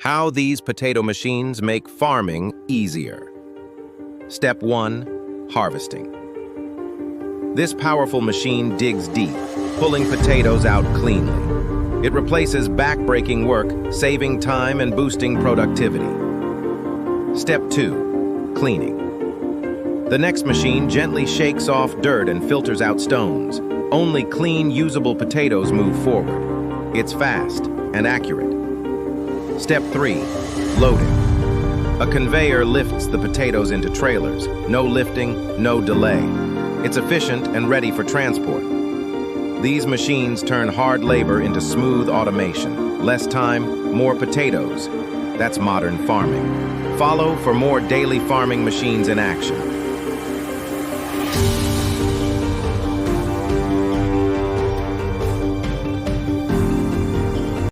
How these potato machines make farming easier. Step 1. Harvesting. This powerful machine digs deep, pulling potatoes out cleanly. It replaces back-breaking work, saving time and boosting productivity. Step 2. Cleaning. The next machine gently shakes off dirt and filters out stones. Only clean, usable potatoes move forward. It's fast and accurate. Step 3. Loading. A conveyor lifts the potatoes into trailers. No lifting, no delay. It's efficient and ready for transport. These machines turn hard labor into smooth automation. Less time, more potatoes. That's modern farming. Follow for more daily farming machines in action.